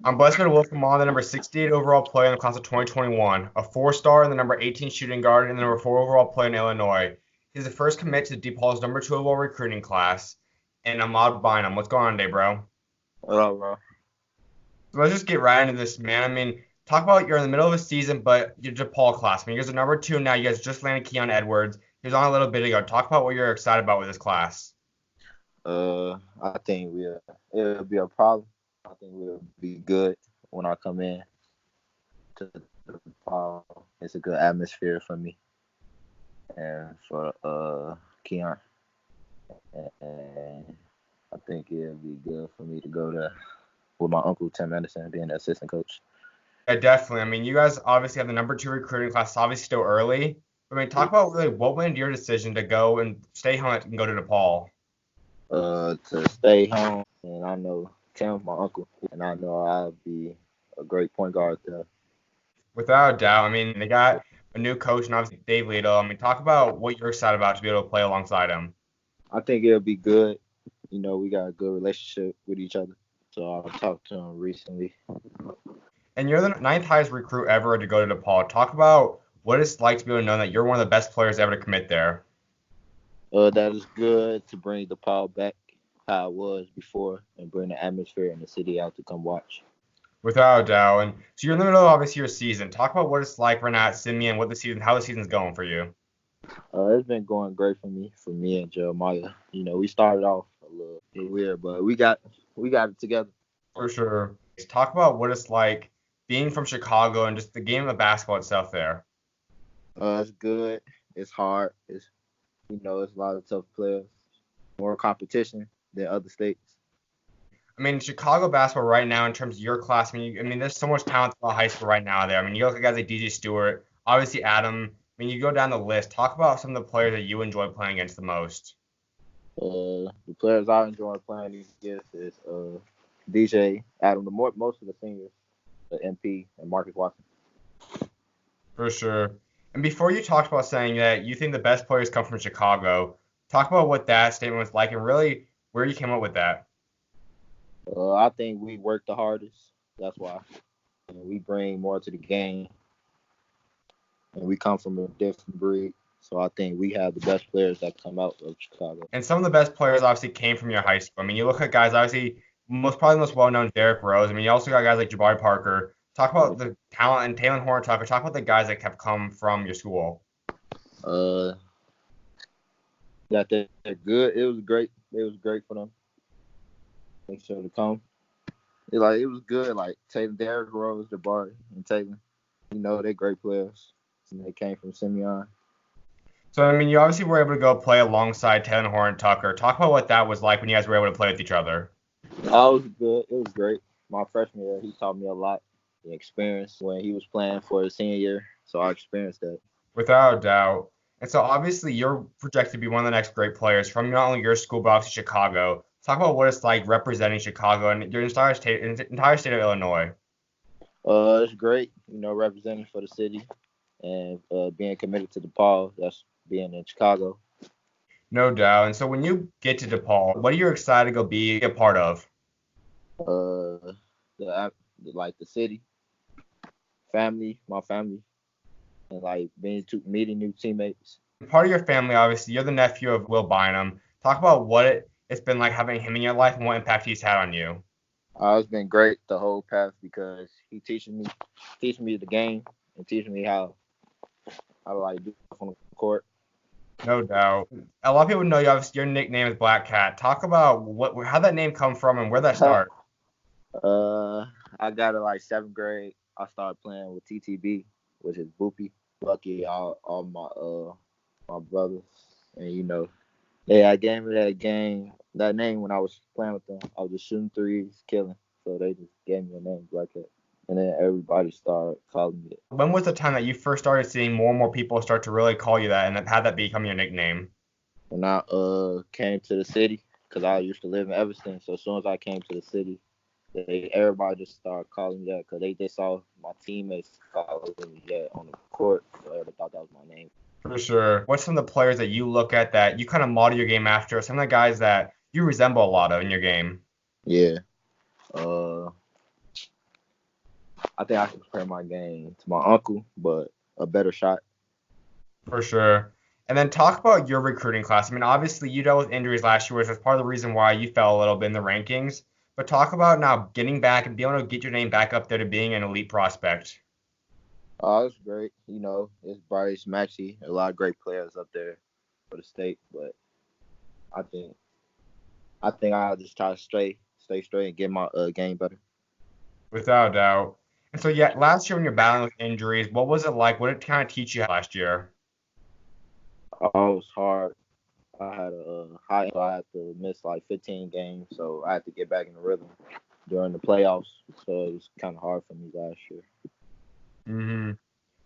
I'm blessed to welcome on the number 68 overall player in the class of 2021, a four-star and the number 18 shooting guard and the number 4 overall player in Illinois. He's the first commit to DePaul's number 2 overall recruiting class, and Ahamad Bynum. What's going on today, bro? What up, bro? So let's just get right into this, man. I mean, talk about you're in the middle of a season, but you're DePaul class. I mean, you guys are number 2 now. You guys just landed Keon Edwards. He was on a little bit ago. Talk about what you're excited about with this class. I think it'll be a problem. I think we'll be good when I come in to DePaul. It's a good atmosphere for me and for Keon. And I think it'll be good for me to go there with my uncle Tim Anderson being the assistant coach. Yeah, definitely. I mean, you guys obviously have the number 2 recruiting class. It's obviously still early. I mean, talk about really what went into your decision to go and stay home and go to DePaul. To stay home, and I know Tim, my uncle, and I know I'll be a great point guard there. Without a doubt. I mean, they got a new coach and obviously Dave Lido. I mean, talk about what you're excited about to be able to play alongside him. I think it'll be good. You know, we got a good relationship with each other, so I've talked to him recently. And you're the 9th highest recruit ever to go to DePaul. Talk about what it's like to be able to know that you're one of the best players ever to commit there. That is good to bring DePaul back how it was before and bring the atmosphere and the city out to come watch. Without a doubt. And so you're in the middle of obviously your season. Talk about what it's like right now at Simeon, how the season's going for you. It's been going great for me and Jeremiah. You know, we started off a little bit weird, but we got it together. For sure. Talk about what it's like being from Chicago and just the game of basketball itself there. It's good. It's hard. It's a lot of tough players, more competition than other states. I mean, Chicago basketball right now in terms of your class, I mean, there's so much talent in the high school right now there. I mean, you look at guys like DJ Steward, obviously Adam. I mean, you go down the list. Talk about some of the players that you enjoy playing against the most. The players I enjoy playing against is DJ, Adam, most of the seniors, the MP, and Marcus Watson. For sure. And before you talked about saying that you think the best players come from Chicago, talk about what that statement was like and really where you came up with that. I think we work the hardest. That's why. And we bring more to the game. And we come from a different breed. So I think we have the best players that come out of Chicago. And some of the best players obviously came from your high school. I mean, you look at guys, obviously, probably the most well-known Derrick Rose. I mean, you also got guys like Jabari Parker. Talk about the talent and Talen Horton-Tucker. Talk about the guys that have come from your school. That they're good. It was great. It was great for them. Make sure to come. It was good. Like Derrick Rose, Jabari, and Talen. You know, they're great players. And they came from Simeon. So, I mean, you obviously were able to go play alongside Talen Horton-Tucker. Talk about what that was like when you guys were able to play with each other. Oh, it was good. It was great. My freshman year, he taught me a lot. The experience when he was playing for his senior year. So I experienced that. Without a doubt. And so, obviously, you're projected to be one of the next great players from not only your school, but obviously Chicago. Talk about what it's like representing Chicago and your entire state of Illinois. It's great, representing for the city and being committed to DePaul. That's being in Chicago. No doubt. And so when you get to DePaul, what are you excited to go be a part of? The city, family, my family, and meeting new teammates. Part of your family, obviously, you're the nephew of Will Bynum. Talk about what it's been like having him in your life and what impact he's had on you. It's been great the whole path because he teaching me the game and teaching me how to do stuff on the court. No doubt. A lot of people know you. Obviously, your nickname is Black Cat. Talk about how that name come from and where that start. I got it 7th grade. I started playing with TTB, which is Boopy, Lucky, all my brothers, and I gave me that name when I was playing with them. I was just shooting threes, killing, so they just gave me the name Black Cat, and then everybody started calling me it. When was the time that you first started seeing more and more people start to really call you that, and then had that become your nickname? When I came to the city, because I used to live in Evanston, so as soon as I came to the city, everybody just started calling me that because they just saw my teammates calling me that on the court, so everybody thought that was my name. For sure. What's some of the players that you look at that you kind of model your game after? Some of the guys that you resemble a lot of in your game? Yeah. I think I can compare my game to my uncle, but a better shot. For sure. And then talk about your recruiting class. I mean, obviously you dealt with injuries last year, which was part of the reason why you fell a little bit in the rankings. But talk about now getting back and being able to get your name back up there to being an elite prospect. Oh, it's great. It's Bryce, Maxie, a lot of great players up there for the state. But I think I'll just try to stay straight and get my game better. Without a doubt. And so, yeah, last year when you're battling with injuries, what was it like? What did it kind of teach you last year? Oh, it was hard. I had a high. I had to miss like 15 games, so I had to get back in the rhythm during the playoffs. So it was kind of hard for me last year. Mm-hmm.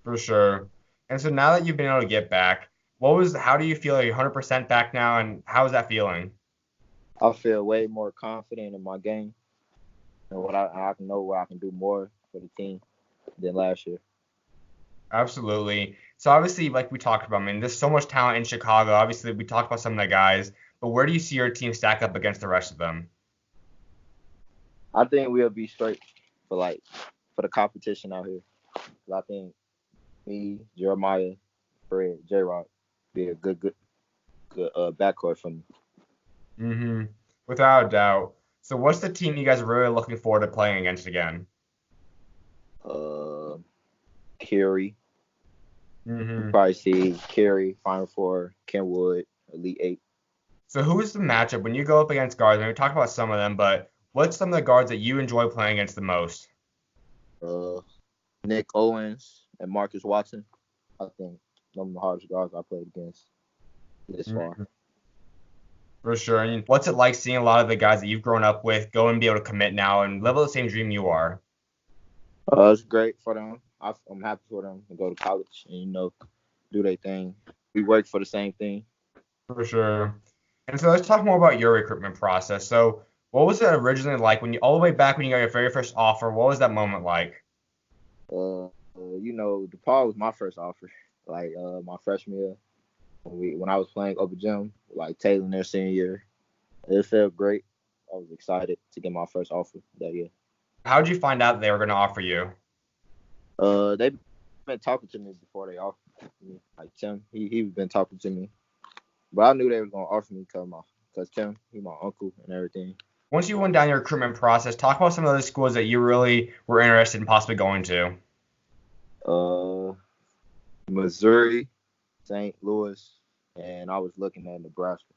For sure. And so now that you've been able to get back, how do you feel? Are you 100% back now, and how is that feeling? I feel way more confident in my game and what I can know where I can do more for the team than last year. Absolutely. So obviously, like we talked about, I mean, there's so much talent in Chicago. Obviously, we talked about some of the guys, but where do you see your team stack up against the rest of them? I think we'll be straight for the competition out here. 'Cause I think me, Jeremiah, Fred, J-Rock be a good backcourt for me. Mm-hmm. Without a doubt. So what's the team you guys are really looking forward to playing against again? Kerry. Mm-hmm. Probably see Kerry, Final Four, Kenwood, Elite Eight. So who is the matchup when you go up against guards? I mean, we talked about some of them, but what's some of the guards that you enjoy playing against the most? Nick Owens and Marcus Watson. I think some of the hardest guards I played against this far. Mhm. For sure. And what's it like seeing a lot of the guys that you've grown up with go and be able to commit now and live out the same dream you are? It's great for them. I'm happy for them to go to college and do their thing. We work for the same thing. For sure. And so let's talk more about your recruitment process. So what was it originally like all the way back when you got your very first offer? What was that moment like? DePaul was my first offer. Like my freshman year, when I was playing open gym, like Talen their senior year, it felt great. I was excited to get my first offer that year. How did you find out that they were going to offer you? They've been talking to me before they offered me. Like Tim, he been talking to me, but I knew they were gonna offer me because Tim, he my uncle and everything. Once you went down your recruitment process, talk about some of those schools that you really were interested in possibly going to. Missouri, St. Louis, and I was looking at Nebraska.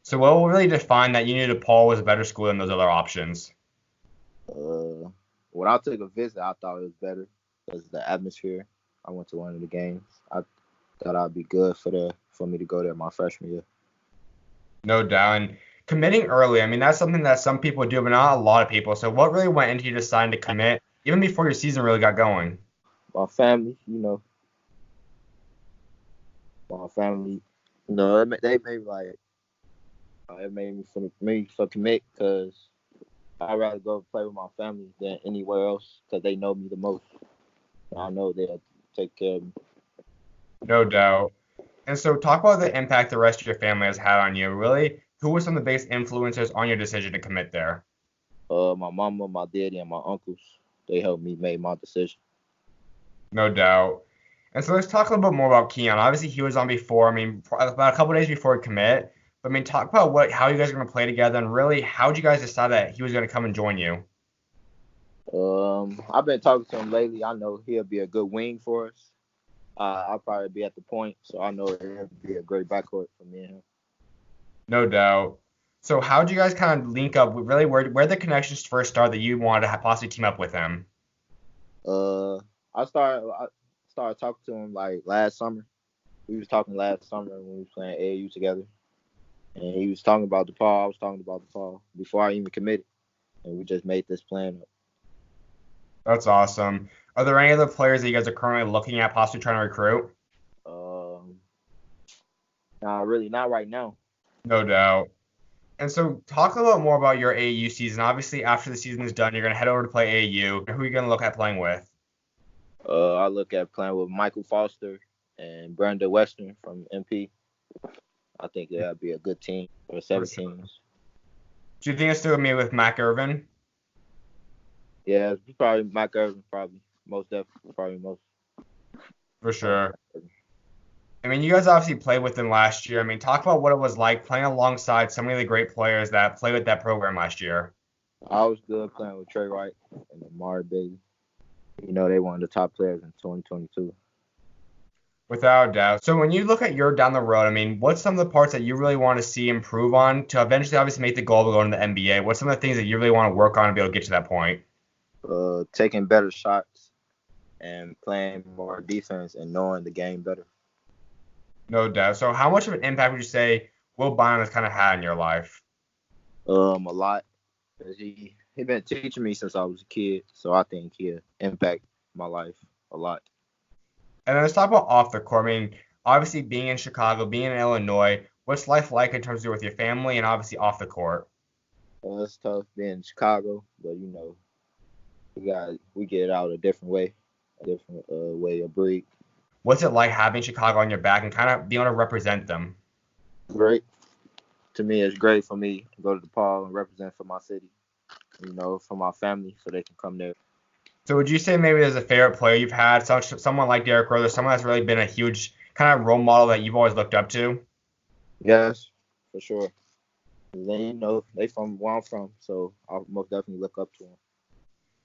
So what really defined that you knew DePaul was a better school than those other options? When I took a visit, I thought it was better because of the atmosphere. I went to one of the games. I thought I'd be good for me to go there my freshman year. No doubt. And committing early, I mean, that's something that some people do, but not a lot of people. So what really went into you deciding to commit even before your season really got going? My family, they made it made me for commit because I'd rather go play with my family than anywhere else because they know me the most. And I know they'll take care of me. No doubt. And so talk about the impact the rest of your family has had on you. Really, who were some of the biggest influencers on your decision to commit there? My mama, my daddy, and my uncles, they helped me make my decision. No doubt. And so let's talk a little bit more about Keon. Obviously, he was on before. I mean, about a couple days before he commit. But I mean, talk about how you guys are going to play together, and really, how did you guys decide that he was going to come and join you? I've been talking to him lately. I know he'll be a good wing for us. I'll probably be at the point, so I know it'll be a great backcourt for me and him. No doubt. So how did you guys kind of link up? Really, where the connections first started that you wanted to possibly team up with him? I started talking to him like last summer. We was talking last summer when we was playing AAU together, and he was talking about DePaul. I was talking about DePaul before I even committed, and we just made this plan up. That's awesome. Are there any other players that you guys are currently looking at possibly trying to recruit? Nah, really not right now. No doubt. And so talk a little bit more about your AAU season. Obviously, after the season is done, you're going to head over to play AAU. Who are you going to look at playing with? I look at playing with Michael Foster and Brenda Weston from MP. I think that'll be a good team for 7 teams. Do you think it's still going to be with Mac Irvin? Yeah, it's probably Mac Irvin, probably most definitely, probably most. For sure. I mean, you guys obviously played with them last year. I mean, talk about what it was like playing alongside so many of the great players that played with that program last year. I was good playing with Trey Wright and Amari Bailey. You know, they one of the top players in 2022. Without a doubt. So when you look at your down the road, I mean, what's some of the parts that you really want to see improve on to eventually obviously make the goal of going to the NBA? What's some of the things that you really want to work on to be able to get to that point? Taking better shots and playing more defense and knowing the game better. No doubt. So how much of an impact would you say Will Bynum has kind of had in your life? A lot. 'Cause he been teaching me since I was a kid, so I think he'll impact my life a lot. And then let's talk about off the court. I mean, obviously being in Chicago, being in Illinois, what's life like in terms of with your family and obviously off the court? It's tough being in Chicago, but you know, we get it out a different way of breed. What's it like having Chicago on your back and kind of being able to represent them? Great. To me, it's great for me to go to DePaul and represent for my city, you know, for my family, so they can come there. So would you say maybe there's a favorite player you've had, someone like Derrick Rose, or someone that's really been a huge kind of role model that you've always looked up to? Yes, for sure. They, you know, they from where I'm from, so I'll most definitely look up to them.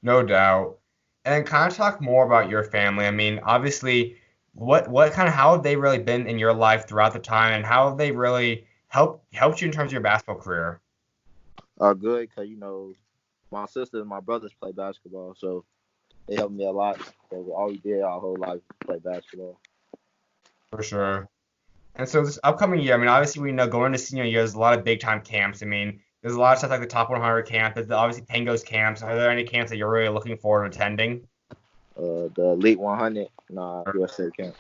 No doubt. And kind of talk more about your family. I mean, obviously, what kind of how have they really been in your life throughout the time, and how have they really helped you in terms of your basketball career? Good, because, you know, my sister and my brothers play basketball, so they helped me a lot. So all we did our whole life was play basketball. For sure. And so this upcoming year, I mean, obviously we know going into senior year, there's a lot of big time camps. I mean, there's a lot of stuff like the Top 100 camp. There's obviously Pango's camps. Are there any camps that you're really looking forward to attending? The Elite 100, USA camp.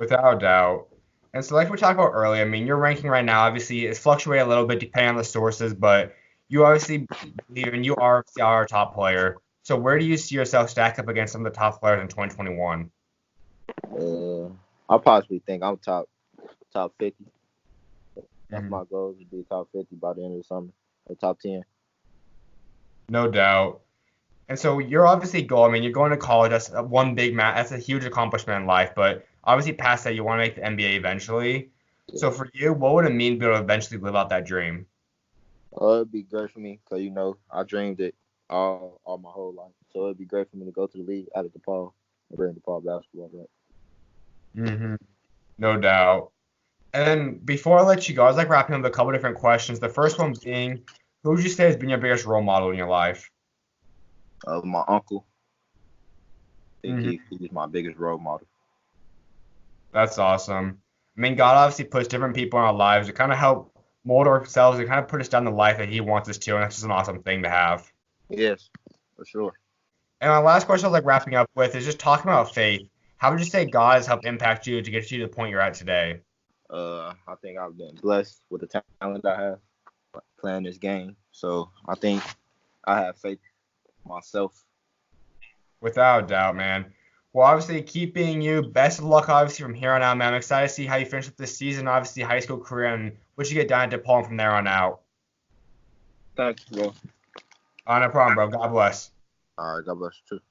Without a doubt. And so like we talked about earlier, I mean, your ranking right now obviously is fluctuating a little bit depending on the sources, but you obviously believe and you are our top player. So where do you see yourself stack up against some of the top players in 2021? I possibly think I'm top 50. That's my goal, to be top 50 by the end of the summer, or top 10. No doubt. And so you're obviously goal. I mean, you're going to college. That's one big match. That's a huge accomplishment in life. But obviously, past that, you want to make the NBA eventually. Yeah. So for you, what would it mean to be able to eventually live out that dream? It'd be great for me because, you know, I dreamed it all my whole life. So it'd be great for me to go to the league out of DePaul and bring DePaul basketball back. No doubt. And then before I let you go, I was like wrapping up with a couple different questions. The first one being, who would you say has been your biggest role model in your life? My uncle. I think he's my biggest role model. That's awesome. I mean, God obviously puts different people in our lives to kind of help mold ourselves and kind of put us down the life that He wants us to, and that's just an awesome thing to have. Yes, for sure. And my last question I was like wrapping up with is just talking about faith. How would you say God has helped impact you to get you to the point you're at today? I think I've been blessed with the talent I have playing this game. So I think I have faith myself. Without a doubt, man. Well, obviously, keep being you. Best of luck, obviously, from here on out, man. I'm excited to see how you finish up this season, obviously, high school career, and what you get down at DePaul from there on out. Thanks, bro. No problem, bro. God bless. All right, God bless you, too.